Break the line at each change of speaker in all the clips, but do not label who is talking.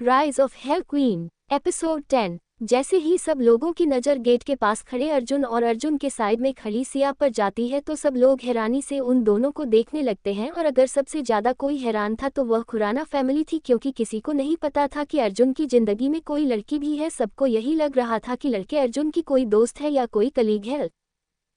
Rise of hell queen episode 10। जैसे ही सब लोगों की नज़र गेट के पास खड़े अर्जुन और अर्जुन के साइड में खड़ी सिया पर जाती है तो सब लोग हैरानी से उन दोनों को देखने लगते हैं। और अगर सबसे ज़्यादा कोई हैरान था तो वह खुराना फैमिली थी, क्योंकि किसी को नहीं पता था कि अर्जुन की ज़िंदगी में कोई लड़की भी है। सबको यही लग रहा था कि लड़के अर्जुन की कोई दोस्त है या कोई कलीग है।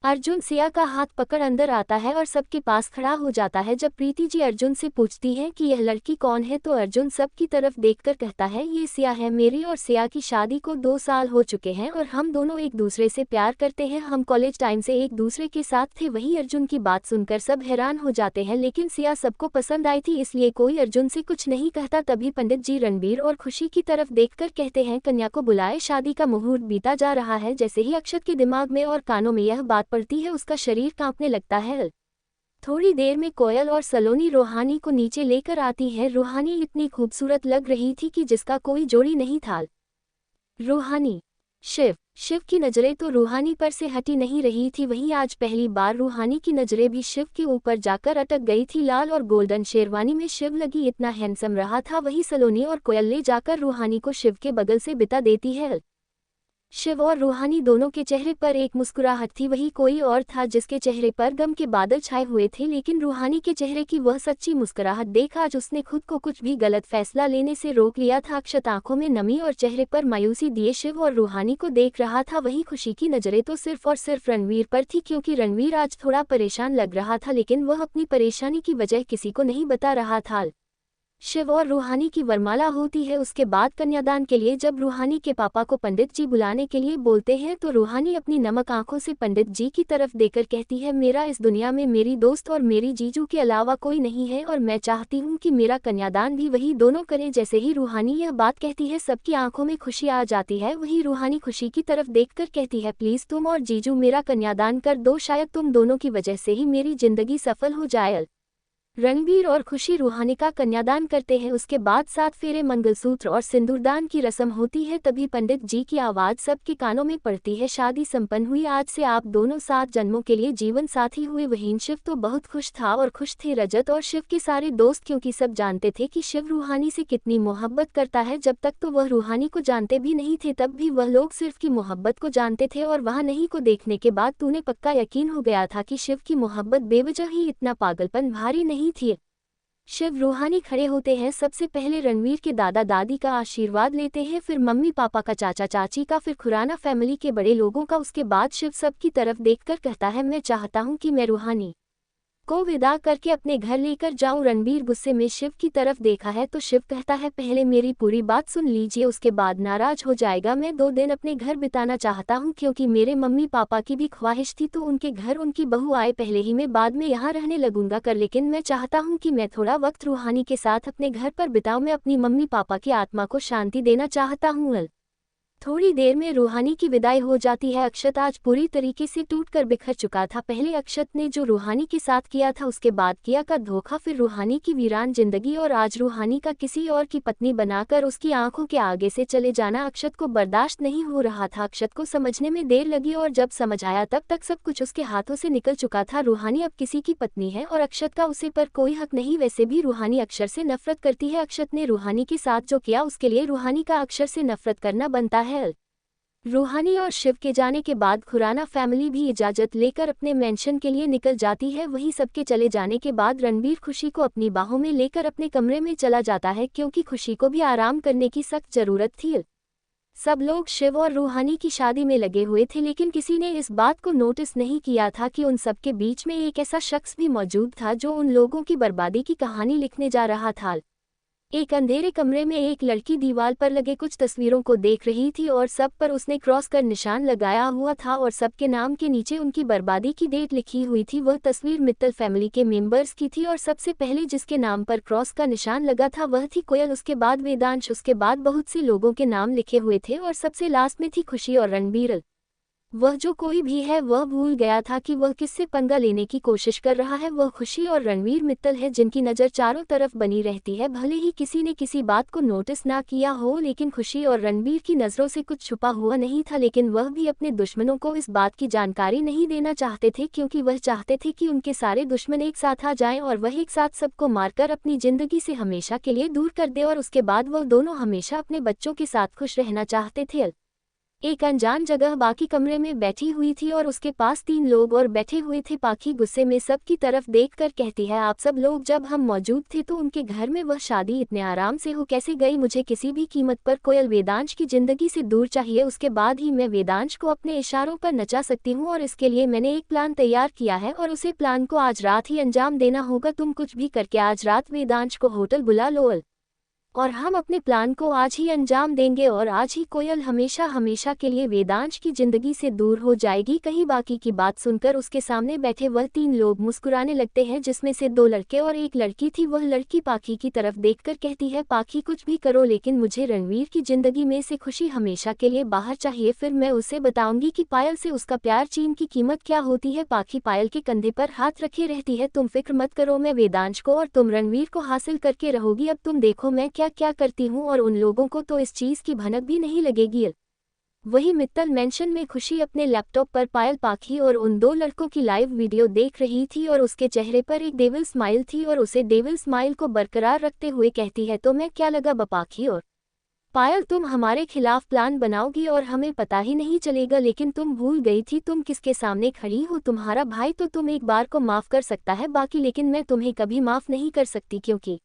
अर्जुन सिया का हाथ पकड़ अंदर आता है और सबके पास खड़ा हो जाता है। जब प्रीति जी अर्जुन से पूछती हैं कि यह लड़की कौन है तो अर्जुन सबकी तरफ देखकर कहता है, ये सिया है। मेरी और सिया की शादी को 2 साल हो चुके हैं और हम दोनों एक दूसरे से प्यार करते हैं। हम कॉलेज टाइम से एक दूसरे के साथ थे। वही अर्जुन की बात सुनकर सब हैरान हो जाते हैं, लेकिन सिया सबको पसंद आई थी इसलिए कोई अर्जुन से कुछ नहीं कहता। तभी पंडित जी रणबीर और खुशी की तरफ देखकर कहते हैं, कन्या को बुलाए, शादी का मुहूर्त बीता जा रहा है। जैसे ही अक्षत के दिमाग में और कानों में यह बात पड़ती है उसका शरीर कांपने लगता है। थोड़ी देर में कोयल और सलोनी रूहानी को नीचे लेकर आती है। रूहानी इतनी खूबसूरत लग रही थी कि जिसका कोई जोड़ी नहीं था। रूहानी शिव की नज़रें तो रूहानी पर से हटी नहीं रही थी। वहीं आज पहली बार रूहानी की नज़रें भी शिव के ऊपर जाकर अटक गई थी। लाल और गोल्डन शेरवानी में शिव लगी इतना हैंडसम रहा था। वहीं सलोनी और कोयल ले जाकर रूहानी को शिव के बगल से बिता देती है। शिव और रूहानी दोनों के चेहरे पर एक मुस्कुराहट थी। वही कोई और था जिसके चेहरे पर गम के बादल छाए हुए थे, लेकिन रूहानी के चेहरे की वह सच्ची मुस्कुराहट देख आज उसने खुद को कुछ भी गलत फैसला लेने से रोक लिया था। अक्षत आंखों में नमी और चेहरे पर मायूसी दिए शिव और रूहानी को देख रहा था। वही खुशी की नज़रें तो सिर्फ और सिर्फ रणवीर पर थी, क्योंकि रणवीर आज थोड़ा परेशान लग रहा था, लेकिन वह अपनी परेशानी की वजह किसी को नहीं बता रहा था। शिव और रूहानी की वरमाला होती है। उसके बाद कन्यादान के लिए जब रूहानी के पापा को पंडित जी बुलाने के लिए बोलते हैं तो रूहानी अपनी नमक आंखों से पंडित जी की तरफ देकर कहती है, मेरा इस दुनिया में मेरी दोस्त और मेरी जीजू के अलावा कोई नहीं है और मैं चाहती हूँ कि मेरा कन्यादान भी वही दोनों करें। जैसे ही रूहानी यह बात कहती है सबकी आंखों में खुशी आ जाती है। वही रूहानी खुशी की तरफ देखकर कहती है, प्लीज़ तुम और जीजू मेरा कन्यादान कर दो, शायद तुम दोनों की वजह से ही मेरी जिंदगी सफल हो जाए। रणबीर और खुशी रूहानी का कन्यादान करते हैं। उसके बाद 7 फेरे, मंगलसूत्र और सिंदूरदान की रस्म होती है। तभी पंडित जी की आवाज़ सबके कानों में पड़ती है, शादी संपन्न हुई, आज से आप दोनों 7 जन्मों के लिए जीवन साथी हुए। वहीं शिव तो बहुत खुश था और खुश थे रजत और शिव के सारे दोस्त, क्योंकि सब जानते थे कि शिव रूहानी से कितनी मोहब्बत करता है। जब तक तो वह रूहानी को जानते भी नहीं थे, तब भी वह लोग सिर्फ की मोहब्बत को जानते थे और वहाँ नहीं को देखने के बाद तूने पक्का यकीन हो गया था कि शिव की मोहब्बत बेवजह ही इतना पागलपन भारी नहीं थी। शिव रूहानी खड़े होते हैं। सबसे पहले रणवीर के दादा दादी का आशीर्वाद लेते हैं, फिर मम्मी पापा का, चाचा चाची का, फिर खुराना फैमिली के बड़े लोगों का। उसके बाद शिव सबकी तरफ देखकर कहता है, मैं चाहता हूँ कि मैं रूहानी को विदा करके अपने घर लेकर जाऊं। रणबीर गुस्से में शिव की तरफ देखा है तो शिव कहता है, पहले मेरी पूरी बात सुन लीजिए, उसके बाद नाराज हो जाएगा। मैं 2 दिन अपने घर बिताना चाहता हूं, क्योंकि मेरे मम्मी पापा की भी ख्वाहिश थी तो उनके घर उनकी बहू आए पहले ही मैं बाद में यहाँ रहने लगूंगा कर, लेकिन मैं चाहता हूँ कि मैं थोड़ा वक्त रूहानी के साथ अपने घर पर बिताऊं। मैं अपनी मम्मी पापा की आत्मा को शांति देना चाहता हूँ। थोड़ी देर में रूहानी की विदाई हो जाती है। अक्षत आज पूरी तरीके से टूटकर बिखर चुका था। पहले अक्षत ने जो रूहानी के साथ किया था, उसके बाद किया का धोखा, फिर रूहानी की वीरान जिंदगी और आज रूहानी का किसी और की पत्नी बनाकर उसकी आंखों के आगे से चले जाना अक्षत को बर्दाश्त नहीं हो रहा था। अक्षत को समझने में देर लगी और जब समझ आया तब तक सब कुछ उसके हाथों से निकल चुका था। रूहानी अब किसी की पत्नी है और अक्षत का उसे पर कोई हक नहीं। वैसे भी रूहानी अक्षर से नफरत करती है। अक्षत ने रूहानी के साथ जो किया उसके लिए रूहानी का अक्षर से नफरत करना बनता है। रूहानी और शिव के जाने के बाद खुराना फैमिली भी इजाज़त लेकर अपने मेंशन के लिए निकल जाती है। वहीं सबके चले जाने के बाद रणबीर खुशी को अपनी बाहों में लेकर अपने कमरे में चला जाता है, क्योंकि खुशी को भी आराम करने की सख्त ज़रूरत थी। सब लोग शिव और रूहानी की शादी में लगे हुए थे, लेकिन किसी ने इस बात को नोटिस नहीं किया था कि उन सबके बीच में एक ऐसा शख्स भी मौजूद था जो उन लोगों की बर्बादी की कहानी लिखने जा रहा था। एक अंधेरे कमरे में एक लड़की दीवार पर लगे कुछ तस्वीरों को देख रही थी और सब पर उसने क्रॉस कर निशान लगाया हुआ था और सबके नाम के नीचे उनकी बर्बादी की डेट लिखी हुई थी। वह तस्वीर मित्तल फैमिली के मेंबर्स की थी और सबसे पहले जिसके नाम पर क्रॉस का निशान लगा था वह थी कोयल, उसके बाद वेदांश, उसके बाद बहुत से लोगों के नाम लिखे हुए थे और सबसे लास्ट में थी खुशी और रणबीर। वह जो कोई भी है वह भूल गया था कि वह किससे पंगा लेने की कोशिश कर रहा है। वह खुशी और रणवीर मित्तल है जिनकी नज़र चारों तरफ बनी रहती है। भले ही किसी ने किसी बात को नोटिस ना किया हो, लेकिन खुशी और रणवीर की नज़रों से कुछ छुपा हुआ नहीं था। लेकिन वह भी अपने दुश्मनों को इस बात की जानकारी नहीं देना चाहते थे, क्योंकि वह चाहते थे कि उनके सारे दुश्मन एक साथ आ जाएं और वह एक साथ सबको मारकर अपनी ज़िंदगी से हमेशा के लिए दूर कर दे और उसके बाद वह दोनों हमेशा अपने बच्चों के साथ खुश रहना चाहते थे। एक अनजान जगह बाकी कमरे में बैठी हुई थी और उसके पास 3 लोग और बैठे हुए थे। पाखी गुस्से में सबकी तरफ देखकर कहती है, आप सब लोग जब हम मौजूद थे तो उनके घर में वह शादी इतने आराम से हो कैसे गई? मुझे किसी भी कीमत पर कोयल वेदांश की जिंदगी से दूर चाहिए। उसके बाद ही मैं वेदांश को अपने इशारों पर नचा सकती हूँ और इसके लिए मैंने एक प्लान तैयार किया है और उसे प्लान को आज रात ही अंजाम देना होगा। तुम कुछ भी करके आज रात वेदांश को होटल बुला लो और हम अपने प्लान को आज ही अंजाम देंगे और आज ही कोयल हमेशा हमेशा के लिए वेदांश की जिंदगी से दूर हो जाएगी। कहीं बाकी की बात सुनकर उसके सामने बैठे वह 3 लोग मुस्कुराने लगते हैं, जिसमें से 2 लड़के और एक लड़की थी। वह लड़की पाखी की तरफ देखकर कहती है, पाखी कुछ भी करो लेकिन मुझे रणवीर की जिंदगी में से खुशी हमेशा के लिए बाहर चाहिए। फिर मैं उसे बताऊंगी कि पायल से उसका प्यार चीन की कीमत क्या होती है। पाखी पायल के कंधे पर हाथ रखे रहती है, तुम फिक्र मत करो, मैं वेदांश को और तुम रणवीर को हासिल करके रहोगी। अब तुम देखो मैं क्या करती हूँ और उन लोगों को तो इस चीज की भनक भी नहीं लगेगी। वही मित्तल मेंशन में खुशी अपने लैपटॉप पर पायल, पाखी और उन 2 लड़कों की लाइव वीडियो देख रही थी और उसके चेहरे पर एक डेविल स्माइल थी और उसे डेविल स्माइल को बरकरार रखते हुए कहती है, तो मैं क्या लगा पाखी और पायल, तुम हमारे खिलाफ प्लान बनाओगी और हमें पता ही नहीं चलेगा। लेकिन तुम भूल गई थी तुम किसके सामने खड़ी हो। तुम्हारा भाई तो तुम एक बार को माफ कर सकता है बाकी, लेकिन मैं तुम्हें कभी माफ नहीं कर सकती, क्योंकि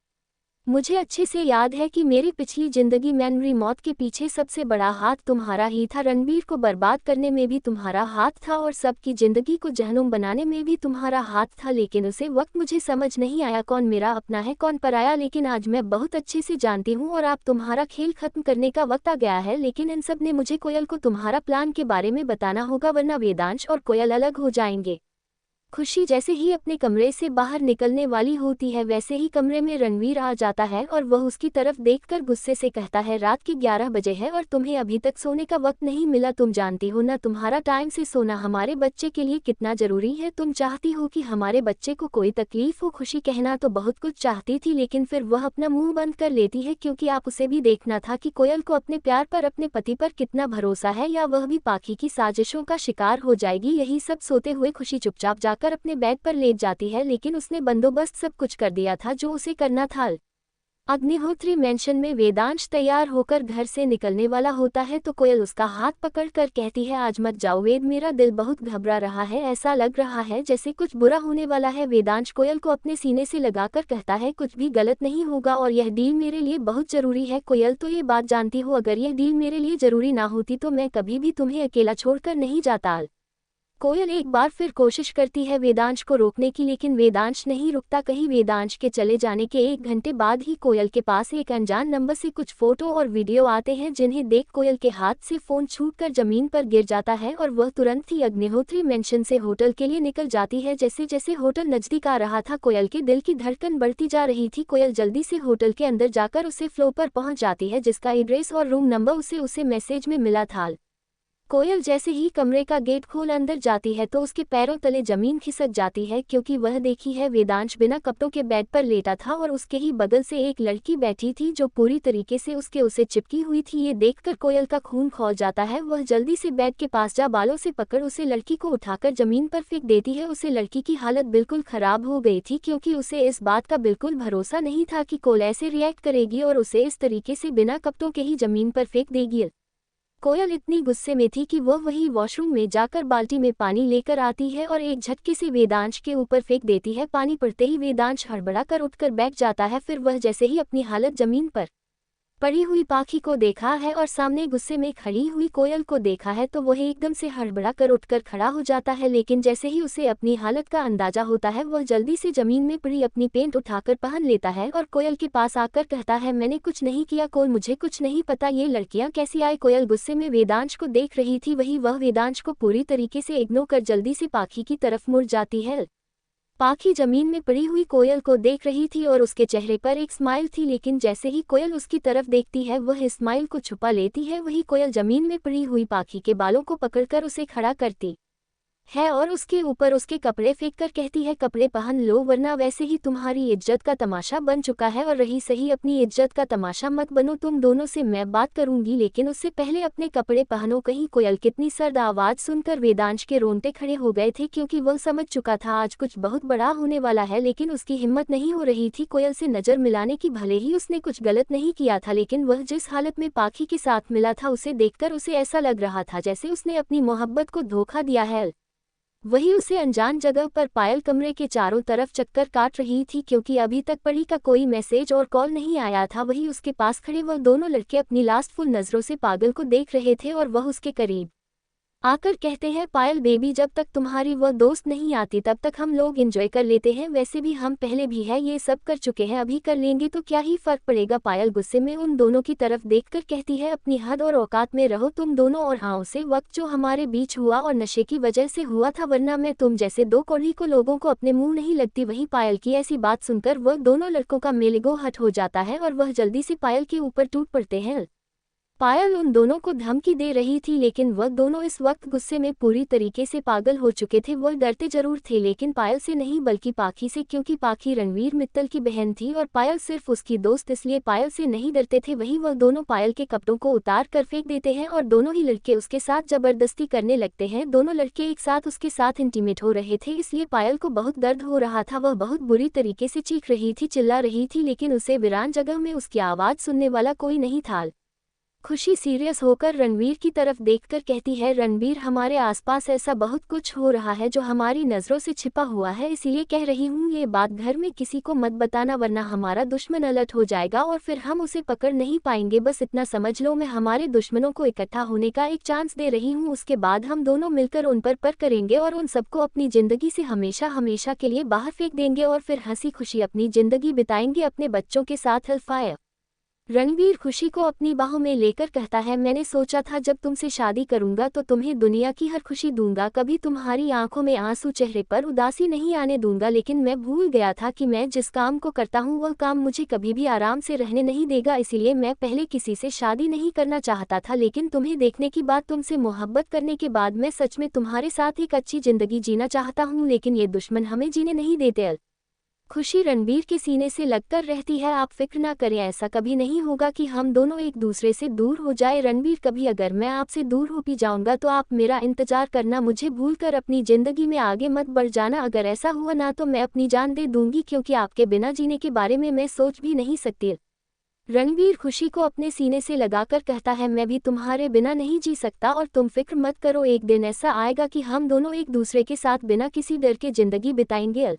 मुझे अच्छे से याद है कि मेरी पिछली जिंदगी में मेरी मौत के पीछे सबसे बड़ा हाथ तुम्हारा ही था। रणबीर को बर्बाद करने में भी तुम्हारा हाथ था और सबकी जिंदगी को जहन्नुम बनाने में भी तुम्हारा हाथ था। लेकिन उसे वक्त मुझे समझ नहीं आया कौन मेरा अपना है कौन पराया। लेकिन आज मैं बहुत अच्छे से जानती हूँ और आप तुम्हारा खेल खत्म करने का वक्त आ गया है। लेकिन इन सब ने मुझे कोयल को तुम्हारा प्लान के बारे में बताना होगा, वरना वेदांश और कोयल अलग हो जाएंगे। खुशी जैसे ही अपने कमरे से बाहर निकलने वाली होती है वैसे ही कमरे में रणवीर आ जाता है और वह उसकी तरफ देखकर गुस्से से कहता है, रात के 11 बजे है और तुम्हें अभी तक सोने का वक्त नहीं मिला। तुम जानती हो ना तुम्हारा टाइम से सोना हमारे बच्चे के लिए कितना जरूरी है। तुम चाहती हो कि हमारे बच्चे को कोई तकलीफ हो। खुशी कहना तो बहुत कुछ चाहती थी, लेकिन फिर वह अपना मुंह बंद कर लेती है, क्योंकि आप उसे भी देखना था कि कोयल को अपने प्यार पर, अपने पति पर कितना भरोसा है, या वह भी पाखी की साजिशों का शिकार हो जाएगी। यही सब सोते हुए खुशी चुपचाप जाकर अपने बेड पर लेट जाती है, लेकिन उसने बंदोबस्त सब कुछ कर दिया था जो उसे करना था। अग्निहोत्री मेंशन में वेदांश तैयार होकर घर से निकलने वाला होता है तो कोयल उसका हाथ पकड़कर कहती है, आज मत जाओ वेद, मेरा दिल बहुत घबरा रहा है, ऐसा लग रहा है जैसे कुछ बुरा होने वाला है। वेदांश कोयल को अपने सीने से लगाकर कहता है, कुछ भी गलत नहीं होगा और यह डील मेरे लिए बहुत जरूरी है। कोयल, तो ये बात जानती हो, अगर यह डील मेरे लिए जरूरी ना होती तो मैं कभी भी तुम्हें अकेला छोड़कर नहीं जाता। कोयल एक बार फिर कोशिश करती है वेदांश को रोकने की, लेकिन वेदांश नहीं रुकता। कहीं वेदांश के चले जाने के 1 घंटे बाद ही कोयल के पास एक अनजान नंबर से कुछ फोटो और वीडियो आते हैं, जिन्हें देख कोयल के हाथ से फोन छूटकर जमीन पर गिर जाता है और वह तुरंत ही अग्निहोत्री मेंशन से होटल के लिए निकल जाती है। जैसे जैसे होटल नजदीक आ रहा था कोयल के दिल की धड़कन बढ़ती जा रही थी। कोयल जल्दी से होटल के अंदर जाकर उसे फ्लोर पर पहुंच जाती है, जिसका एड्रेस और रूम नंबर उसे मैसेज में मिला था। कोयल जैसे ही कमरे का गेट खोल अंदर जाती है तो उसके पैरों तले जमीन खिसक जाती है, क्योंकि वह देखी है वेदांश बिना कपड़ों के बेड पर लेटा था और उसके ही बगल से एक लड़की बैठी थी जो पूरी तरीके से उसे चिपकी हुई थी। ये देखकर कोयल का खून खौल जाता है। वह जल्दी से बेड के पास जा बालों से पकड़ उसे लड़की को उठाकर जमीन पर फेंक देती है। उसे लड़की की हालत बिल्कुल खराब हो गई थी, क्योंकि उसे इस बात का बिल्कुल भरोसा नहीं था कि कोयल ऐसे रिएक्ट करेगी और उसे इस तरीके से बिना कपड़ों के ही जमीन पर फेंक देगी। कोयल इतनी गुस्से में थी कि वह वही वॉशरूम में जाकर बाल्टी में पानी लेकर आती है और एक झटके से वेदांश के ऊपर फेंक देती है। पानी पड़ते ही वेदांश हड़बड़ाकर उठकर बैठ जाता है। फिर वह जैसे ही अपनी हालत जमीन पर पड़ी हुई पाखी को देखा है और सामने गुस्से में खड़ी हुई कोयल को देखा है तो वह एकदम से हड़बड़ाकर उठकर खड़ा हो जाता है। लेकिन जैसे ही उसे अपनी हालत का अंदाजा होता है वह जल्दी से जमीन में पड़ी अपनी पेंट उठाकर पहन लेता है और कोयल के पास आकर कहता है, मैंने कुछ नहीं किया कोयल, मुझे कुछ नहीं पता, ये लड़कियां कैसी आई। कोयल गुस्से में वेदांश को देख रही थी, वह वेदांश को पूरी तरीके से इग्नोर कर जल्दी से पाखी की तरफ मुड़ जाती है। पाखी जमीन में पड़ी हुई कोयल को देख रही थी और उसके चेहरे पर एक स्माइल थी, लेकिन जैसे ही कोयल उसकी तरफ देखती है वह स्माइल को छुपा लेती है। वही कोयल जमीन में पड़ी हुई पाखी के बालों को पकड़कर उसे खड़ा करती है और उसके ऊपर उसके कपड़े फेंककर कहती है, कपड़े पहन लो वरना वैसे ही तुम्हारी इज्जत का तमाशा बन चुका है, और रही सही अपनी इज्जत का तमाशा मत बनो, तुम दोनों से मैं बात करूंगी, लेकिन उससे पहले अपने कपड़े पहनो कहीं। कोयल कितनी सर्द आवाज सुनकर वेदांश के रोंगटे खड़े हो गए थे, क्योंकि वह समझ चुका था आज कुछ बहुत बड़ा होने वाला है, लेकिन उसकी हिम्मत नहीं हो रही थी कोयल से नजर मिलाने की। भले ही उसने कुछ गलत नहीं किया था, लेकिन वह जिस हालत में पाखी के साथ मिला था उसे देखकर उसे ऐसा लग रहा था जैसे उसने अपनी मोहब्बत को धोखा दिया है। वही उसे अनजान जगह पर पायल कमरे के चारों तरफ चक्कर काट रही थी, क्योंकि अभी तक परी का कोई मैसेज और कॉल नहीं आया था। वही उसके पास खड़े वह दोनों लड़के अपनी लास्टफुल नजरों से पागल को देख रहे थे और वह उसके करीब आकर कहते हैं, पायल बेबी जब तक तुम्हारी वह दोस्त नहीं आती तब तक हम लोग एंजॉय कर लेते हैं, वैसे भी हम पहले भी है ये सब कर चुके हैं, अभी कर लेंगे तो क्या ही फर्क पड़ेगा। पायल गुस्से में उन दोनों की तरफ देखकर कहती है, अपनी हद और औकात में रहो तुम दोनों, और हाँ उसे वक्त जो हमारे बीच हुआ और नशे की वजह से हुआ था, वरना मैं तुम जैसे दो कौड़ी को लोगों को अपने मुंह नहीं लगती। वही पायल की ऐसी बात सुनकर वह दोनों लड़कों का मेलेगो हट हो जाता है और वह जल्दी से पायल के ऊपर टूट पड़ते हैं। पायल उन दोनों को धमकी दे रही थी, लेकिन वह दोनों इस वक्त गुस्से में पूरी तरीके से पागल हो चुके थे। वह डरते जरूर थे, लेकिन पायल से नहीं बल्कि पाखी से, क्योंकि पाखी रणवीर मित्तल की बहन थी और पायल सिर्फ उसकी दोस्त, इसलिए पायल से नहीं डरते थे। वही वह दोनों पायल के कपड़ों को उतार कर फेंक देते हैं और दोनों ही लड़के उसके साथ जबरदस्ती करने लगते हैं। दोनों लड़के एक साथ उसके साथ इंटीमेट हो रहे थे, इसलिए पायल को बहुत दर्द हो रहा था। वह बहुत बुरी तरीके से चीख रही थी, चिल्ला रही थी, लेकिन उसे वीरान जगह में उसकी आवाज सुनने वाला कोई नहीं था। खुशी सीरियस होकर रणवीर की तरफ देखकर कहती है, रणवीर हमारे आसपास ऐसा बहुत कुछ हो रहा है जो हमारी नज़रों से छिपा हुआ है, इसीलिए कह रही हूँ ये बात घर में किसी को मत बताना, वरना हमारा दुश्मन अलर्ट हो जाएगा और फिर हम उसे पकड़ नहीं पाएंगे। बस इतना समझ लो, मैं हमारे दुश्मनों को इकट्ठा होने का एक चांस दे रही हूँ, उसके बाद हम दोनों मिलकर उन पर करेंगे और उन सबको अपनी ज़िंदगी से हमेशा हमेशा के लिए बाहर फेंक देंगे और फिर हंसी खुशी अपनी ज़िंदगी बिताएंगे अपने बच्चों के साथ। हल्फायर रणवीर खुशी को अपनी बाहों में लेकर कहता है, मैंने सोचा था जब तुमसे शादी करूंगा तो तुम्हें दुनिया की हर खुशी दूंगा, कभी तुम्हारी आंखों में आंसू, चेहरे पर उदासी नहीं आने दूंगा, लेकिन मैं भूल गया था कि मैं जिस काम को करता हूं वह काम मुझे कभी भी आराम से रहने नहीं देगा, इसीलिए मैं पहले किसी से शादी नहीं करना चाहता था, लेकिन तुम्हें देखने के बाद, तुमसे मोहब्बत करने के बाद मैं सच में तुम्हारे साथ एक अच्छी जिंदगी जीना चाहता हूँ, लेकिन ये दुश्मन हमें जीने नहीं देते। खुशी रणवीर के सीने से लगकर रहती है, आप फिक्र ना करें, ऐसा कभी नहीं होगा कि हम दोनों एक दूसरे से दूर हो जाए। रणवीर कभी अगर मैं आपसे दूर हो भी जाऊंगा तो आप मेरा इंतजार करना, मुझे भूलकर अपनी जिंदगी में आगे मत बढ़ जाना, अगर ऐसा हुआ ना तो मैं अपनी जान दे दूंगी, क्योंकि आपके बिना जीने के बारे में मैं सोच भी नहीं सकती। रणवीर खुशी को अपने सीने से लगाकर कहता है, मैं भी तुम्हारे बिना नहीं जी सकता और तुम फिक्र मत करो, एक दिन ऐसा आएगा कि हम दोनों एक दूसरे के साथ बिना किसी डर के जिंदगी बिताएंगे।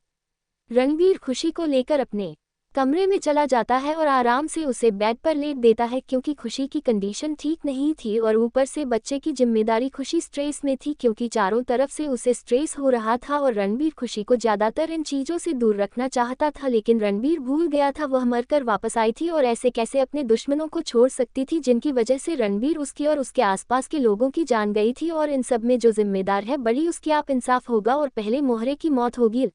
रणवीर खुशी को लेकर अपने कमरे में चला जाता है और आराम से उसे बेड पर लेट देता है, क्योंकि खुशी की कंडीशन ठीक नहीं थी और ऊपर से बच्चे की जिम्मेदारी। खुशी स्ट्रेस में थी क्योंकि चारों तरफ से उसे स्ट्रेस हो रहा था और रणवीर खुशी को ज्यादातर इन चीजों से दूर रखना चाहता था, लेकिन रणवीर भूल गया था वह मरकर वापस आई थी और ऐसे कैसे अपने दुश्मनों को छोड़ सकती थी, जिनकी वजह से रणवीर उसकी और उसके आसपास के लोगों की जान गई थी, और इन सब में जो जिम्मेदार है बड़ी उसकी आप इंसाफ होगा और पहले मोहरे की मौत होगी।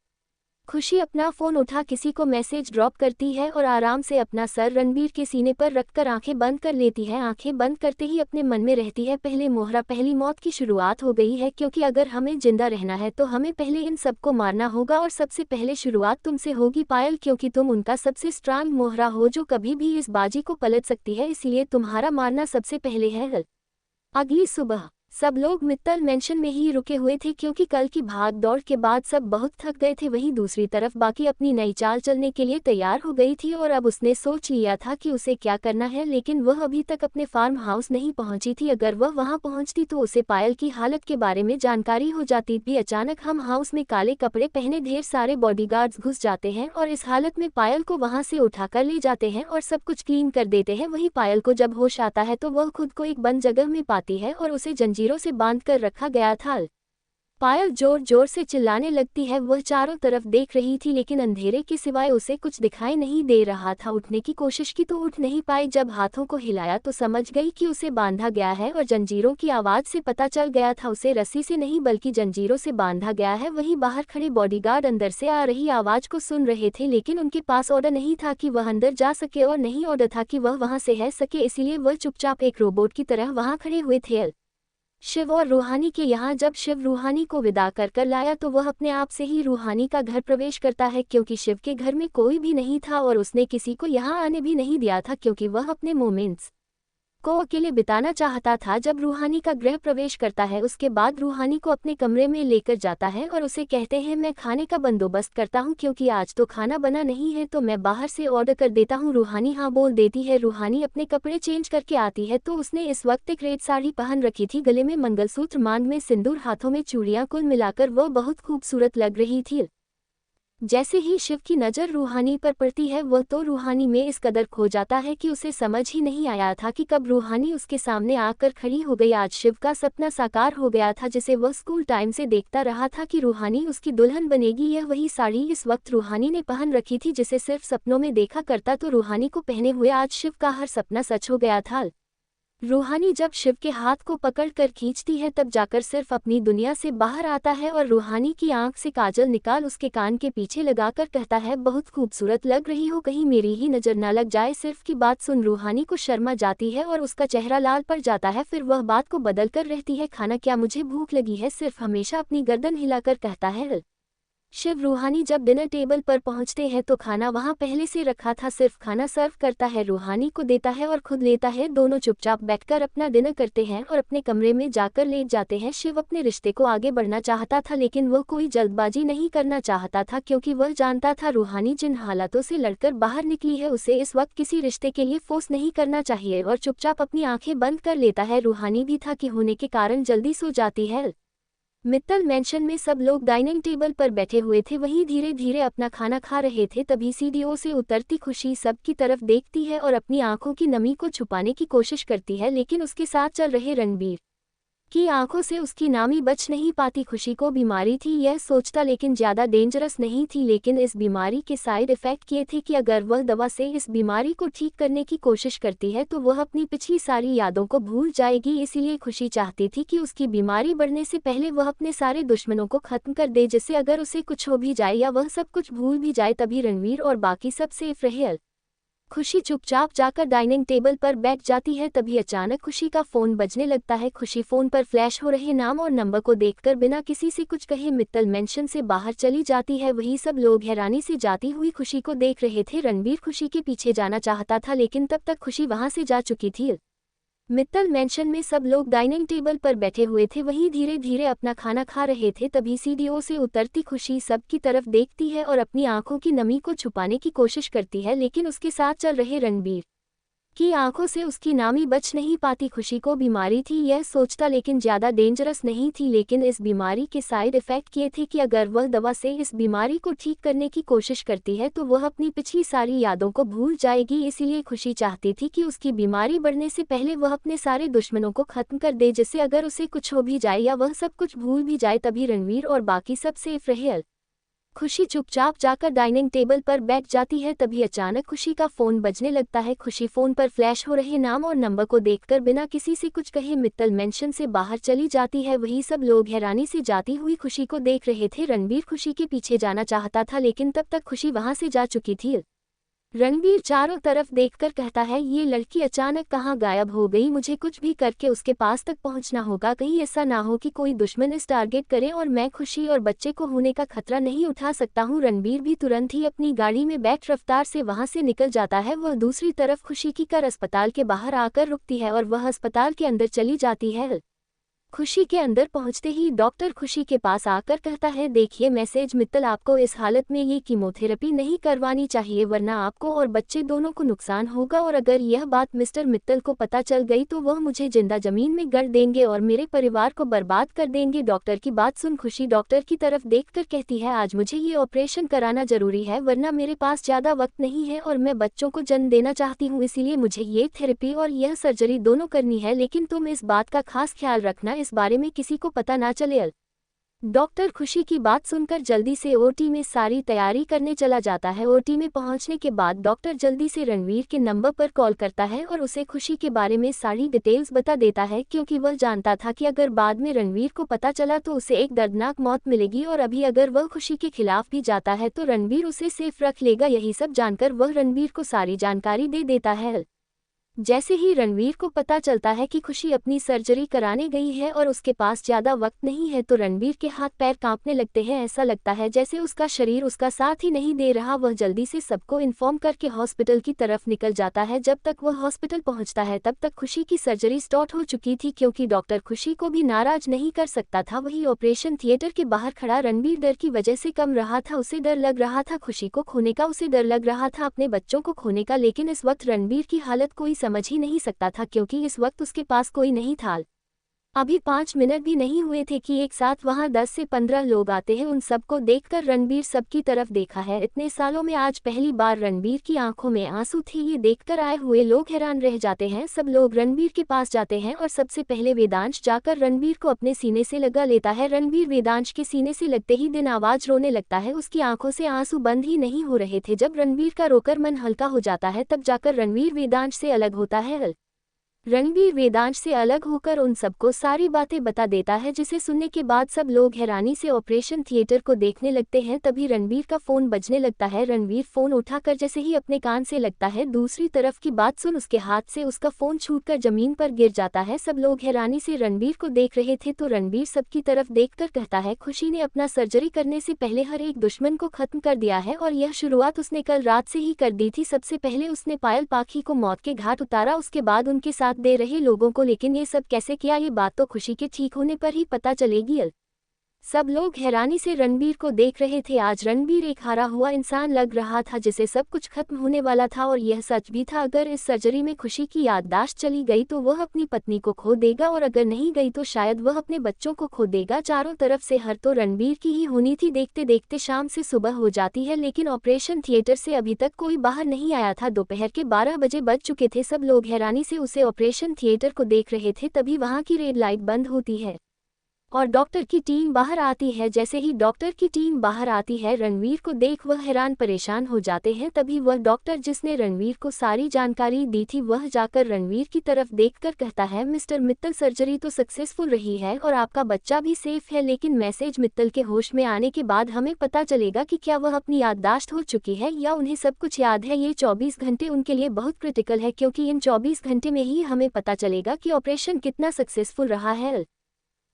खुशी अपना फोन उठा किसी को मैसेज ड्रॉप करती है और आराम से अपना सर रणवीर के सीने पर रखकर आंखें बंद कर लेती है। आंखें बंद करते ही अपने मन में रहती है, पहले मोहरा, पहली मौत की शुरुआत हो गई है, क्योंकि अगर हमें जिंदा रहना है तो हमें पहले इन सबको मारना होगा और सबसे पहले शुरुआत तुमसे होगी पायल, क्योंकि तुम उनका सबसे स्ट्रांग मोहरा हो जो कभी भी इस बाजी को पलट सकती है, इसलिए तुम्हारा मारना सबसे पहले है। अगली सुबह सब लोग मित्तल मेंशन में ही रुके हुए थे, क्योंकि कल की भाग दौड़ के बाद सब बहुत थक गए थे। वहीं दूसरी तरफ बाकी अपनी नई चाल चलने के लिए तैयार हो गई थी और अब उसने सोच लिया था कि उसे क्या करना है, लेकिन वह अभी तक अपने फार्म हाउस नहीं पहुंची थी। अगर वह वहां पहुंचती तो उसे पायल की हालत के बारे में जानकारी हो जाती थी। अचानक हम हाउस में काले कपड़े पहने ढेर सारे बॉडीगार्ड्स घुस जाते हैं और इस हालत में पायल को वहां से उठाकर ले जाते हैं और सब कुछ क्लीन कर देते हैं। वहीं पायल को जब होश आता है तो वह खुद को एक बंद जगह में पाती है और उसे जंजीरों से बांध कर रखा गया था। पायल जोर जोर से चिल्लाने लगती है। वह चारों तरफ देख रही थी लेकिन अंधेरे के सिवाय उसे कुछ दिखाई नहीं दे रहा था। उठने की कोशिश की तो उठ नहीं पाई। जब हाथों को हिलाया तो समझ गई कि उसे बांधा गया है और जंजीरों की आवाज से पता चल गया था उसे रस्सी से नहीं बल्कि जंजीरों से बांधा गया है। वहीं बाहर खड़े बॉडीगार्ड अंदर से आ रही आवाज को सुन रहे थे लेकिन उनके पास ऑर्डर नहीं था कि वह अंदर जा सके और नहीं ऑर्डर था कि वह वहां से रह सके, इसीलिए वह चुपचाप एक रोबोट की तरह वहां खड़े हुए थे। शिव और रूहानी के यहाँ जब शिव रूहानी को विदा कर लाया तो वह अपने आप से ही रूहानी का घर प्रवेश करता है क्योंकि शिव के घर में कोई भी नहीं था और उसने किसी को यहाँ आने भी नहीं दिया था क्योंकि वह अपने मोमेंट्स को अकेले बिताना चाहता था। जब रूहानी का गृह प्रवेश करता है उसके बाद रूहानी को अपने कमरे में लेकर जाता है और उसे कहते हैं मैं खाने का बंदोबस्त करता हूँ क्योंकि आज तो खाना बना नहीं है तो मैं बाहर से ऑर्डर कर देता हूँ। रूहानी हाँ बोल देती है। रूहानी अपने कपड़े चेंज करके आती है तो उसने इस वक्त एक रेड साड़ी पहन रखी थी, गले में मंगलसूत्र, मांग में सिंदूर, हाथों में चूड़ियां, कुल मिलाकर वह बहुत खूबसूरत लग रही थी। जैसे ही शिव की नज़र रूहानी पर पड़ती है वह तो रूहानी में इस कदर खो जाता है कि उसे समझ ही नहीं आया था कि कब रूहानी उसके सामने आकर खड़ी हो गई। आज शिव का सपना साकार हो गया था जिसे वह स्कूल टाइम से देखता रहा था कि रूहानी उसकी दुल्हन बनेगी। यह वही साड़ी इस वक्त रूहानी ने पहन रखी थी जिसे सिर्फ सपनों में देखा करता तो रूहानी को पहने हुए आज शिव का हर सपना सच हो गया था। रूहानी जब शिव के हाथ को पकड़कर खींचती है तब जाकर सिर्फ अपनी दुनिया से बाहर आता है और रूहानी की आंख से काजल निकाल उसके कान के पीछे लगाकर कहता है बहुत खूबसूरत लग रही हो, कहीं मेरी ही नज़र ना लग जाए। सिर्फ की बात सुन रूहानी को शर्मा जाती है और उसका चेहरा लाल पड़ जाता है। फिर वह बात को बदल कर रहती है खाना क्या, मुझे भूख लगी है, सिर्फ हमेशा अपनी गर्दन हिलाकर कहता है। शिव रूहानी जब डिनर टेबल पर पहुंचते हैं तो खाना वहां पहले से रखा था, सिर्फ खाना सर्व करता है, रूहानी को देता है और खुद लेता है। दोनों चुपचाप बैठकर अपना डिनर करते हैं और अपने कमरे में जाकर लेट जाते हैं। शिव अपने रिश्ते को आगे बढ़ना चाहता था लेकिन वह कोई जल्दबाजी नहीं करना चाहता था क्योंकि वह जानता था रूहानी जिन हालातों से लड़कर बाहर निकली है उसे इस वक्त किसी रिश्ते के लिए फोर्स नहीं करना चाहिए और चुपचाप अपनी आंखें बंद कर लेता है। रूहानी भी था कि होने के कारण जल्दी सो जाती है। मित्तल मैंशन में सब लोग डाइनिंग टेबल पर बैठे हुए थे, वहीं धीरे धीरे अपना खाना खा रहे थे। तभी सीढ़ियों से उतरती खुशी सबकी तरफ देखती है और अपनी आंखों की नमी को छुपाने की कोशिश करती है लेकिन उसके साथ चल रहे रणबीर की आंखों से उसकी नामी बच नहीं पाती। खुशी को बीमारी थी यह सोचता लेकिन ज़्यादा डेंजरस नहीं थी, लेकिन इस बीमारी के साइड इफ़ेक्ट ये थे कि अगर वह दवा से इस बीमारी को ठीक करने की कोशिश करती है तो वह अपनी पिछली सारी यादों को भूल जाएगी। इसीलिए खुशी चाहती थी कि उसकी बीमारी बढ़ने से पहले वह अपने सारे दुश्मनों को ख़त्म कर दे, जिससे अगर उसे कुछ हो भी जाए या वह सब कुछ भूल भी जाए तभी रणवीर और बाकी सब सेफ रहे। खुशी चुपचाप जाकर डाइनिंग टेबल पर बैठ जाती है। तभी अचानक खुशी का फोन बजने लगता है। खुशी फोन पर फ्लैश हो रहे नाम और नंबर को देखकर बिना किसी से कुछ कहे मित्तल मेंशन से बाहर चली जाती है। वही सब लोग हैरानी से जाती हुई खुशी को देख रहे थे। रणबीर खुशी के पीछे जाना चाहता था लेकिन तब तक खुशी वहां से जा चुकी थी। मित्तल मैंशन में सब लोग डाइनिंग टेबल पर बैठे हुए थे, वहीं धीरे धीरे अपना खाना खा रहे थे। तभी सीढ़ियों से उतरती खुशी सबकी तरफ देखती है और अपनी आंखों की नमी को छुपाने की कोशिश करती है लेकिन उसके साथ चल रहे रणबीर की आंखों से उसकी नामी बच नहीं पाती। खुशी को बीमारी थी यह सोचता लेकिन ज़्यादा डेंजरस नहीं थी, लेकिन इस बीमारी के साइड इफ़ेक्ट ये थे कि अगर वह दवा से इस बीमारी को ठीक करने की कोशिश करती है तो वह अपनी पिछली सारी यादों को भूल जाएगी। इसीलिए खुशी चाहती थी कि उसकी बीमारी बढ़ने से पहले वह अपने सारे दुश्मनों को ख़त्म कर दे, जिससे अगर उसे कुछ हो भी जाए या वह सब कुछ भूल भी जाए तभी रणवीर और बाकी सब सेफ रहे। खुशी चुपचाप जाकर डाइनिंग टेबल पर बैठ जाती है। तभी अचानक खुशी का फोन बजने लगता है। खुशी फोन पर फ्लैश हो रहे नाम और नंबर को देखकर बिना किसी से कुछ कहे मित्तल मेंशन से बाहर चली जाती है। वही सब लोग हैरानी से जाती हुई खुशी को देख रहे थे। रणबीर खुशी के पीछे जाना चाहता था लेकिन तब तक खुशी वहां से जा चुकी थी। रणबीर चारों तरफ देखकर कहता है ये लड़की अचानक कहाँ गायब हो गई, मुझे कुछ भी करके उसके पास तक पहुंचना होगा, कहीं ऐसा ना हो कि कोई दुश्मन इस टारगेट करे और मैं खुशी और बच्चे को होने का खतरा नहीं उठा सकता हूँ। रणबीर भी तुरंत ही अपनी गाड़ी में बैठ रफ्तार से वहां से निकल जाता है। वह दूसरी तरफ खुशी की कार अस्पताल के बाहर आकर रुकती है और वह अस्पताल के अंदर चली जाती है। खुशी के अंदर पहुंचते ही डॉक्टर खुशी के पास आकर कहता है देखिए मैसेज मित्तल, आपको इस हालत में ये कीमोथेरेपी नहीं करवानी चाहिए वरना आपको और बच्चे दोनों को नुकसान होगा और अगर यह बात मिस्टर मित्तल को पता चल गई तो वह मुझे जिंदा जमीन में गड़ देंगे और मेरे परिवार को बर्बाद कर देंगे। डॉक्टर की बात सुन खुशी डॉक्टर की तरफ देखकर कहती है आज मुझे ये ऑपरेशन कराना जरूरी है वरना मेरे पास ज़्यादा वक्त नहीं है और मैं बच्चों को जन्म देना चाहती हूँ, इसीलिए मुझे ये थेरेपी और यह सर्जरी दोनों करनी है, लेकिन तुम इस बात का खास ख्याल रखना इस बारे में किसी को पता ना चले। डॉक्टर खुशी की बात सुनकर जल्दी से ओटी में सारी तैयारी करने चला जाता है। ओटी में पहुंचने के बाद डॉक्टर जल्दी से रणवीर के नंबर पर कॉल करता है और उसे खुशी के बारे में सारी डिटेल्स बता देता है, क्योंकि वह जानता था कि अगर बाद में रणवीर को पता चला तो उसे एक दर्दनाक मौत मिलेगी और अभी अगर वह खुशी के खिलाफ भी जाता है तो रणवीर उसे सेफ रख लेगा। यही सब जानकर वह रणवीर को सारी जानकारी दे देता है। जैसे ही रणवीर को पता चलता है कि खुशी अपनी सर्जरी कराने गई है और उसके पास ज़्यादा वक्त नहीं है तो रणवीर के हाथ पैर कांपने लगते हैं। ऐसा लगता है जैसे उसका शरीर उसका साथ ही नहीं दे रहा। वह जल्दी से सबको इन्फॉर्म करके हॉस्पिटल की तरफ निकल जाता है। जब तक वह हॉस्पिटल पहुंचता है तब तक खुशी की सर्जरी स्टार्ट हो चुकी थी, क्योंकि डॉक्टर खुशी को भी नाराज नहीं कर सकता था। वही ऑपरेशन थिएटर के बाहर खड़ा रणवीर डर की वजह से कम रहा था। उसे डर लग रहा था खुशी को खोने का, उसे डर लग रहा था अपने बच्चों को खोने का। लेकिन इस वक्त रणवीर की हालत कोई समझ ही नहीं सकता था, क्योंकि इस वक्त उसके पास कोई नहीं था। अभी 5 मिनट भी नहीं हुए थे कि एक साथ वहां 10 से 15 लोग आते हैं। उन सबको देखकर रणवीर सबकी तरफ देखा है। इतने सालों में आज पहली बार रणवीर की आंखों में आंसू थे। ये देखकर आए हुए लोग हैरान रह जाते हैं। सब लोग रणवीर के पास जाते हैं और सबसे पहले वेदांश जाकर रणवीर को अपने सीने से लगा लेता है। रणवीर वेदांश के सीने से लगते ही दिन आवाज रोने लगता है। उसकी आंखों से आंसू बंद ही नहीं हो रहे थे। जब रणवीर का रोकर मन हल्का हो जाता है तब जाकर रणवीर वेदांश से अलग होता है। रणवीर वेदांश से अलग होकर उन सबको सारी बातें बता देता है, जिसे सुनने के बाद सब लोग हैरानी से ऑपरेशन थिएटर को देखने लगते हैं। तभी रणवीर का फोन बजने लगता है। रणवीर फोन उठाकर जैसे ही अपने कान से लगता है दूसरी तरफ की बात सुन उसके हाथ से उसका फोन छूटकर जमीन पर गिर जाता है। सब लोग हैरानी से रणवीर को देख रहे थे तो रणवीर सबकी तरफ देखकर कहता है, खुशी ने अपना सर्जरी करने से पहले हर एक दुश्मन को खत्म कर दिया है और यह शुरुआत उसने कल रात से ही कर दी थी। सबसे पहले उसने पायल पाखी को मौत के घाट उतारा, उसके बाद उनके साथ दे रहे लोगों को। लेकिन ये सब कैसे किया, ये बात तो खुशी के ठीक होने पर ही पता चलेगी। सब लोग हैरानी से रणवीर को देख रहे थे। आज रणवीर एक हारा हुआ इंसान लग रहा था जिसे सब कुछ खत्म होने वाला था, और यह सच भी था। अगर इस सर्जरी में खुशी की याददाश्त चली गई तो वह अपनी पत्नी को खो देगा, और अगर नहीं गई तो शायद वह अपने बच्चों को खो देगा। चारों तरफ से हार तो रणवीर की ही होनी थी। देखते देखते शाम से सुबह हो जाती है, लेकिन ऑपरेशन थिएटर से अभी तक कोई बाहर नहीं आया था। दोपहर के 12 बजे बज चुके थे। सब लोग हैरानी से उसे ऑपरेशन थिएटर को देख रहे थे। तभी वहां की रेड लाइट बंद होती है और डॉक्टर की टीम बाहर आती है। जैसे ही डॉक्टर की टीम बाहर आती है रणवीर को देख वह हैरान परेशान हो जाते हैं। तभी वह डॉक्टर जिसने रणवीर को सारी जानकारी दी थी वह जाकर रणवीर की तरफ देखकर कहता है, मिस्टर मित्तल, सर्जरी तो सक्सेसफुल रही है और आपका बच्चा भी सेफ है, लेकिन मैसेज मित्तल के होश में आने के बाद हमें पता चलेगा कि क्या वह अपनी याददाश्त हो चुकी है या उन्हें सब कुछ याद है। ये 24 घंटे उनके लिए बहुत क्रिटिकल है, क्योंकि इन 24 घंटे में ही हमें पता चलेगा कि ऑपरेशन कितना सक्सेसफुल रहा है।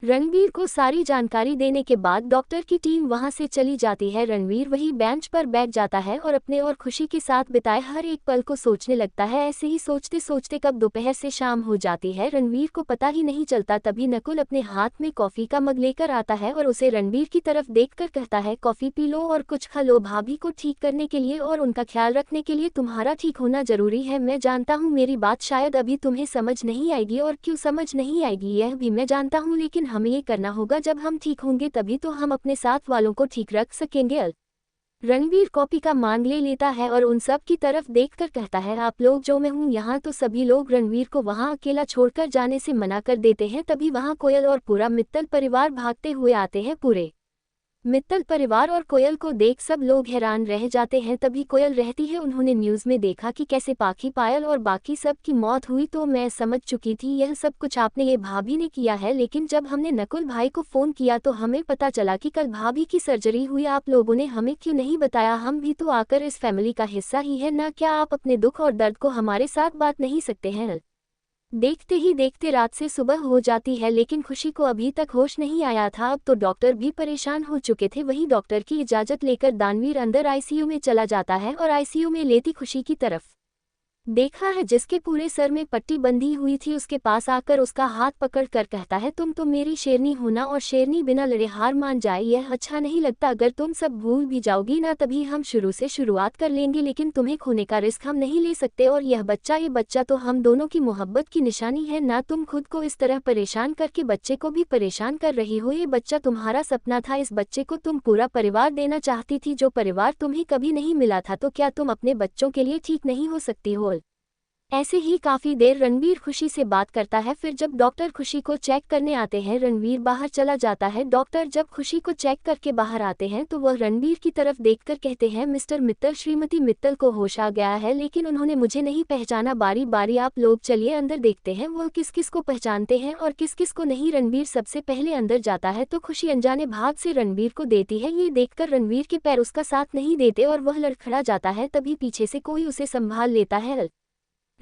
रणवीर को सारी जानकारी देने के बाद डॉक्टर की टीम वहां से चली जाती है। रणवीर वही बेंच पर बैठ जाता है और अपने और खुशी के साथ बिताए हर एक पल को सोचने लगता है। ऐसे ही सोचते सोचते कब दोपहर से शाम हो जाती है रणवीर को पता ही नहीं चलता। तभी नकुल अपने हाथ में कॉफी का मग लेकर आता है और उसे रणवीर की तरफ देखकर कहता है, कॉफी पी लो और कुछ खा लो। भाभी को ठीक करने के लिए और उनका ख्याल रखने के लिए तुम्हारा ठीक होना जरूरी है। मैं जानता हूँ मेरी बात शायद अभी तुम्हें समझ नहीं आएगी, और क्यों समझ नहीं आएगी यह भी मैं जानता हूँ, लेकिन हमें ये करना होगा। जब हम ठीक होंगे तभी तो हम अपने साथ वालों को ठीक रख सकेंगे। रणवीर कॉपी का मांग ले लेता है और उन सब की तरफ देखकर कहता है, आप लोग जो मैं हूँ यहाँ। तो सभी लोग रणवीर को वहाँ अकेला छोड़कर जाने से मना कर देते हैं। तभी वहाँ कोयल और पूरा मित्तल परिवार भागते हुए आते हैं। पूरे मित्तल परिवार और कोयल को देख सब लोग हैरान रह जाते हैं। तभी कोयल रहती है, उन्होंने न्यूज़ में देखा कि कैसे पाखी, पायल और बाकी सब की मौत हुई, तो मैं समझ चुकी थी यह सब कुछ आपने ये भाभी ने किया है। लेकिन जब हमने नकुल भाई को फ़ोन किया तो हमें पता चला कि कल भाभी की सर्जरी हुई। आप लोगों ने हमें क्यों नहीं बताया? हम भी तो आकर इस फैमिली का हिस्सा ही है ना। क्या आप अपने दुख और दर्द को हमारे साथ बांट नहीं सकते हैं? देखते ही देखते रात से सुबह हो जाती है, लेकिन खुशी को अभी तक होश नहीं आया था। अब तो डॉक्टर भी परेशान हो चुके थे। वही डॉक्टर की इजाज़त लेकर दानवीर अंदर आईसीयू में चला जाता है और आईसीयू में लेती खुशी की तरफ देखा है जिसके पूरे सर में पट्टी बंधी हुई थी, उसके पास आकर उसका हाथ पकड़ कर कहता है, तुम तो मेरी शेरनी हो ना, और शेरनी बिना लड़े हार मान जाए यह अच्छा नहीं लगता। अगर तुम सब भूल भी जाओगी ना तभी हम शुरू से शुरुआत कर लेंगे, लेकिन तुम्हें खोने का रिस्क हम नहीं ले सकते। और यह बच्चा तो हम दोनों की मोहब्बत की निशानी है ना। तुम खुद को इस तरह परेशान करके बच्चे को भी परेशान कर रही हो। ये बच्चा तुम्हारा सपना था, इस बच्चे को तुम पूरा परिवार देना चाहती थी, जो परिवार तुम्हें कभी नहीं मिला था। तो क्या तुम अपने बच्चों के लिए ठीक नहीं हो सकती हो? ऐसे ही काफी देर रणवीर खुशी से बात करता है। फिर जब डॉक्टर खुशी को चेक करने आते हैं रणवीर बाहर चला जाता है। डॉक्टर जब खुशी को चेक करके बाहर आते हैं तो वह रणवीर की तरफ देखकर कहते हैं, मिस्टर मित्तल, श्रीमती मित्तल को होश आ गया है लेकिन उन्होंने मुझे नहीं पहचाना। बारी बारी आप लोग चलिए अंदर देखते हैं वह किस किस को पहचानते हैं और किस किस को नहीं। रणवीर सबसे पहले अंदर जाता है तो खुशी अनजाने भाग से रणवीर को देती है। ये देखकर रणवीर के पैर उसका साथ नहीं देते और वह लड़खड़ा जाता है। तभी पीछे से कोई उसे संभाल लेता है।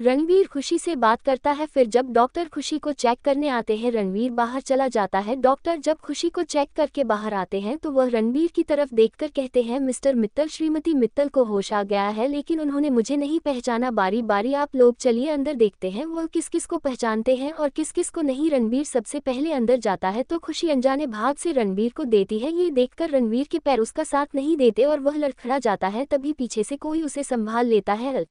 रणवीर खुशी से बात करता है। फिर जब डॉक्टर खुशी को चेक करने आते हैं रणवीर बाहर चला जाता है। डॉक्टर जब खुशी को चेक करके बाहर आते हैं तो वह रणवीर की तरफ देखकर कहते हैं, मिस्टर मित्तल, श्रीमती मित्तल को होश आ गया है लेकिन उन्होंने मुझे नहीं पहचाना। बारी बारी आप लोग चलिए अंदर देखते हैं वह किस किस को पहचानते हैं और किस किस को नहीं। रणवीर सबसे पहले अंदर जाता है तो खुशी अनजाने भाग से रणवीर को देती है। ये देखकर रणवीर के पैर उसका साथ नहीं देते और वह लड़खड़ा जाता है। तभी पीछे से कोई उसे संभाल लेता है।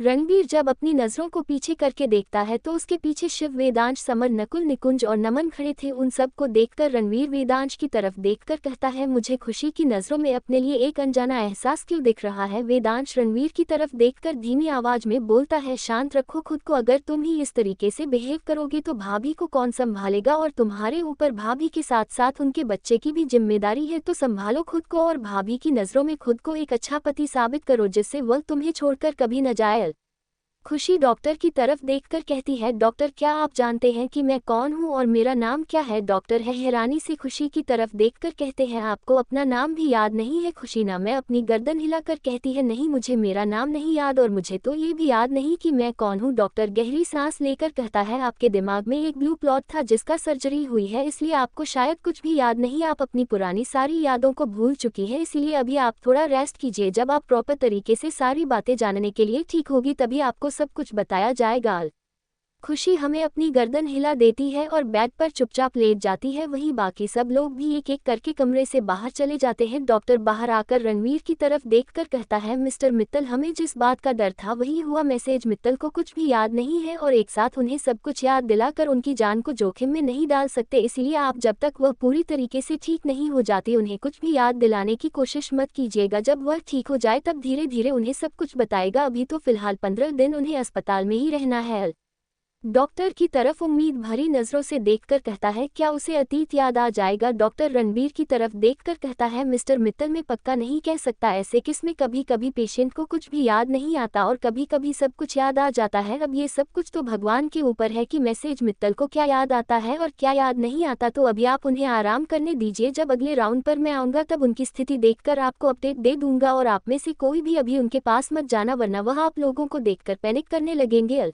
रणवीर जब अपनी नजरों को पीछे करके देखता है तो उसके पीछे शिव, वेदांश, समर, नकुल, निकुंज और नमन खड़े थे। उन सब को देखकर रणवीर वेदांश की तरफ देखकर कहता है, मुझे खुशी की नजरों में अपने लिए एक अनजाना एहसास क्यों दिख रहा है। वेदांश रणवीर की तरफ देखकर धीमी आवाज में बोलता है, शांत रखो खुद को, अगर तुम ही इस तरीके से बिहेव करोगे तो भाभी को कौन संभालेगा और तुम्हारे ऊपर भाभी के साथ साथ उनके बच्चे की भी जिम्मेदारी है। तो संभालो खुद को और भाभी की नजरों में खुद को एक अच्छा पति साबित करो जिससे वह तुम्हें छोड़कर कभी न जाए। खुशी डॉक्टर की तरफ देखकर कहती है, डॉक्टर क्या आप जानते हैं कि मैं कौन हूँ और मेरा नाम क्या है। डॉक्टर है हैरानी से खुशी की तरफ देखकर कहते हैं, आपको अपना नाम भी याद नहीं है। खुशी ना मैं अपनी गर्दन हिलाकर कहती है, नहीं मुझे मेरा नाम नहीं याद और मुझे तो ये भी याद नहीं कि मैं कौन हूँ। डॉक्टर गहरी सांस लेकर कहता है, आपके दिमाग में एक ब्लू क्लॉट था जिसका सर्जरी हुई है इसलिए आपको शायद कुछ भी याद नहीं। आप अपनी पुरानी सारी यादों को भूल चुकी है इसलिए अभी आप थोड़ा रेस्ट कीजिए। जब आप प्रॉपर तरीके से सारी बातें जानने के लिए ठीक होगी तभी आपको सब कुछ बताया जाएगा। खुशी हमें अपनी गर्दन हिला देती है और बेड पर चुपचाप लेट जाती है। वहीं बाकी सब लोग भी एक एक करके कमरे से बाहर चले जाते हैं। डॉक्टर बाहर आकर रणवीर की तरफ देखकर कहता है, मिस्टर मित्तल, हमें जिस बात का डर था वही हुआ। मैसेज मित्तल को कुछ भी याद नहीं है और एक साथ उन्हें सब कुछ याद दिलाकर उनकी जान को जोखिम में नहीं डाल सकते, इसलिए आप जब तक वह पूरी तरीके से ठीक नहीं हो जाती उन्हें कुछ भी याद दिलाने की कोशिश मत कीजिएगा। जब वह ठीक हो जाए तब धीरे धीरे उन्हें सब कुछ बताएगा। अभी तो फिलहाल 15 दिन उन्हें अस्पताल में ही रहना है। डॉक्टर की तरफ उम्मीद भरी नजरों से देखकर कहता है, क्या उसे अतीत याद आ जाएगा। डॉक्टर रणवीर की तरफ देखकर कहता है, मिस्टर मित्तल मैं पक्का नहीं कह सकता, ऐसे किस में कभी कभी पेशेंट को कुछ भी याद नहीं आता और कभी कभी सब कुछ याद आ जाता है। अब ये सब कुछ तो भगवान के ऊपर है कि मैसेज मित्तल को क्या याद आता है और क्या याद नहीं आता। तो अभी आप उन्हें आराम करने दीजिए, जब अगले राउंड पर मैं आऊँगा तब उनकी स्थिति देखकर आपको अपडेट दे दूंगा और आप में से कोई भी अभी उनके पास मत जाना वरना वह आप लोगों को देखकर पैनिक करने लगेंगे।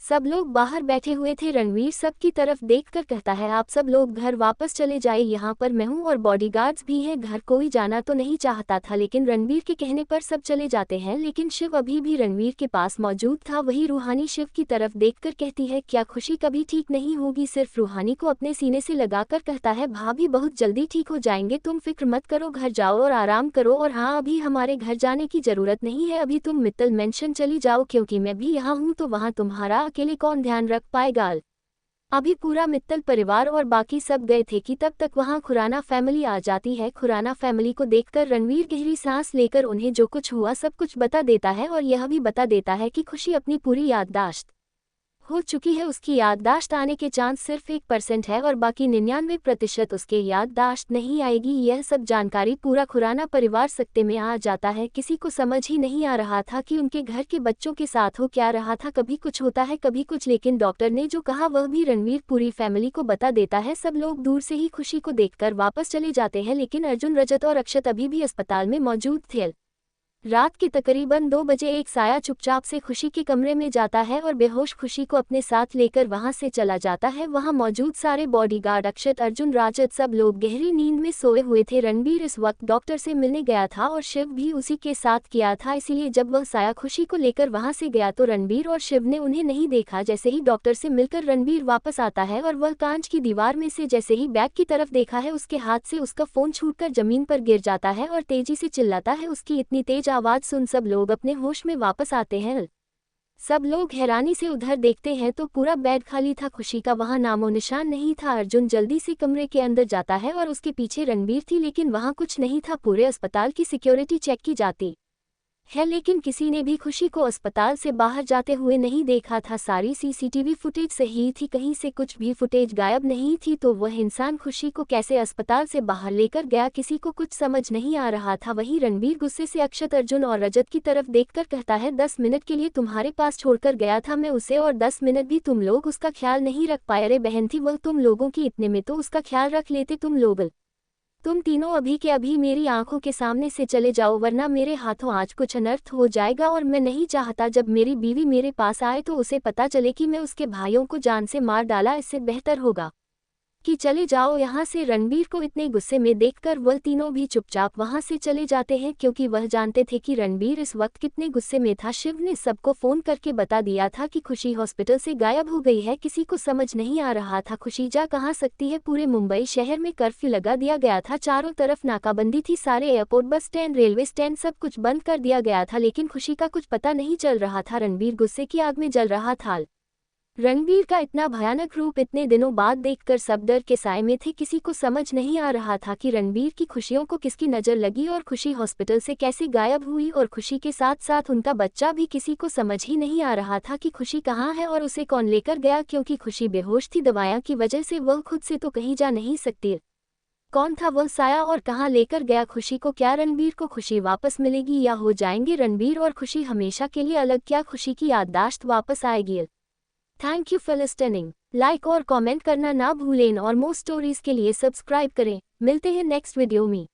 सब लोग बाहर बैठे हुए थे। रणवीर सब की तरफ देखकर कहता है, आप सब लोग घर वापस चले जाए, यहाँ पर मैं हूँ और बॉडीगार्ड्स भी हैं। घर कोई जाना तो नहीं चाहता था लेकिन रणवीर के कहने पर सब चले जाते हैं, लेकिन शिव अभी भी रणवीर के पास मौजूद था। वही रूहानी शिव की तरफ देखकर कहती है, क्या खुशी कभी ठीक नहीं होगी। सिर्फ रूहानी को अपने सीने से लगाकर कहता है, भाभी बहुत जल्दी ठीक हो जाएंगे, तुम फिक्र मत करो, घर जाओ और आराम करो। और हाँ, अभी हमारे घर जाने की जरूरत नहीं है, अभी तुम मित्तल मेंशन चली जाओ क्योंकि मैं भी यहाँ हूँ तो वहाँ तुम्हारा अकेले कौन ध्यान रख पाएगा। अभी पूरा मित्तल परिवार और बाकी सब गए थे कि तब तक वहां खुराना फैमिली आ जाती है। खुराना फैमिली को देखकर रणवीर गहरी सांस लेकर उन्हें जो कुछ हुआ सब कुछ बता देता है और यह भी बता देता है कि खुशी अपनी पूरी याददाश्त हो चुकी है। उसकी याददाश्त आने के चांस सिर्फ 1% है और बाकी 99% उसके याददाश्त नहीं आएगी। यह सब जानकारी पूरा खुराना परिवार सकते में आ जाता है। किसी को समझ ही नहीं आ रहा था कि उनके घर के बच्चों के साथ हो क्या रहा था, कभी कुछ होता है कभी कुछ, लेकिन डॉक्टर ने जो कहा वह भी रणवीर पूरी फैमिली को बता देता है। सब लोग दूर से ही खुशी को देखकर वापस चले जाते हैं लेकिन अर्जुन, रजत और अक्षत अभी भी अस्पताल में मौजूद थे। रात के तकरीबन 2 बजे एक साया चुपचाप से खुशी के कमरे में जाता है और बेहोश खुशी को अपने साथ लेकर वहां से चला जाता है। वहां मौजूद सारे बॉडीगार्ड, अक्षत, अर्जुन, राजत सब लोग गहरी नींद में सोए हुए थे। रणवीर इस वक्त डॉक्टर से मिलने गया था और शिव भी उसी के साथ किया था, इसीलिए जब वह साया खुशी को लेकर वहां से गया तो रणवीर और शिव ने उन्हें नहीं देखा। जैसे ही डॉक्टर से मिलकर रणवीर वापस आता है और वह कांच की दीवार में से जैसे ही बैग की तरफ देखा है उसके हाथ से उसका फोन छूटकर जमीन पर गिर जाता है और तेजी से चिल्लाता है। उसकी इतनी तेज आवाज सुन सब लोग अपने होश में वापस आते हैं। सब लोग हैरानी से उधर देखते हैं तो पूरा बेड खाली था, खुशी का वहां नामो निशान नहीं था। अर्जुन जल्दी से कमरे के अंदर जाता है और उसके पीछे रणवीर थी लेकिन वहां कुछ नहीं था। पूरे अस्पताल की सिक्योरिटी चेक की जाती है, लेकिन किसी ने भी खुशी को अस्पताल से बाहर जाते हुए नहीं देखा था। सारी सीसीटीवी फुटेज सही थी, कहीं से कुछ भी फुटेज गायब नहीं थी। तो वह इंसान खुशी को कैसे अस्पताल से बाहर लेकर गया, किसी को कुछ समझ नहीं आ रहा था। वहीं रणबीर गुस्से से अक्षत, अर्जुन और रजत की तरफ देखकर कहता है, 10 मिनट के लिए तुम्हारे पास छोड़कर गया था मैं उसे, और 10 मिनट भी तुम लोग उसका ख्याल नहीं रख पाए। अरे बहन थी वह तुम लोगों की, इतने में तो उसका ख्याल रख लेते तुम लोग। तुम तीनों अभी के अभी मेरी आंखों के सामने से चले जाओ, वरना मेरे हाथों आज कुछ अनर्थ हो जाएगा। और मैं नहीं चाहता जब मेरी बीवी मेरे पास आए तो उसे पता चले कि मैं उसके भाइयों को जान से मार डाला। इससे बेहतर होगा कि चले जाओ यहाँ से। रणबीर को इतने गुस्से में देखकर वह तीनों भी चुपचाप वहाँ से चले जाते हैं, क्योंकि वह जानते थे कि रणबीर इस वक्त कितने गुस्से में था। शिव ने सबको फोन करके बता दिया था कि खुशी हॉस्पिटल से गायब हो गई है। किसी को समझ नहीं आ रहा था खुशी जा कहाँ सकती है। पूरे मुंबई शहर में कर्फ्यू लगा दिया गया था, चारों तरफ नाकाबंदी थी, सारे airport, bus stand, railway stand सब कुछ बंद कर दिया गया था, लेकिन खुशी का कुछ पता नहीं चल रहा था। रणबीर गुस्से की आग में जल रहा था। रणबीर का इतना भयानक रूप इतने दिनों बाद देखकर सब डर के साए में थे। किसी को समझ नहीं आ रहा था कि रणबीर की खुशियों को किसकी नज़र लगी और खुशी हॉस्पिटल से कैसे गायब हुई, और खुशी के साथ साथ उनका बच्चा भी। किसी को समझ ही नहीं आ रहा था कि खुशी कहाँ है और उसे कौन लेकर गया, क्योंकि खुशी बेहोश थी दवाइयाँ की वजह से। वह खुद से तो कहीं जा नहीं सकती। कौन था वह साया और कहाँ लेकर गया खुशी को? क्या रणबीर को खुशी वापस मिलेगी या हो जाएंगे रणबीर और खुशी हमेशा के लिए अलग? क्या खुशी की याददाश्त वापस आएगी? Thank you for listening. Like और कमेंट करना ना भूलें और मोर स्टोरीज के लिए सब्सक्राइब करें। मिलते हैं नेक्स्ट वीडियो में।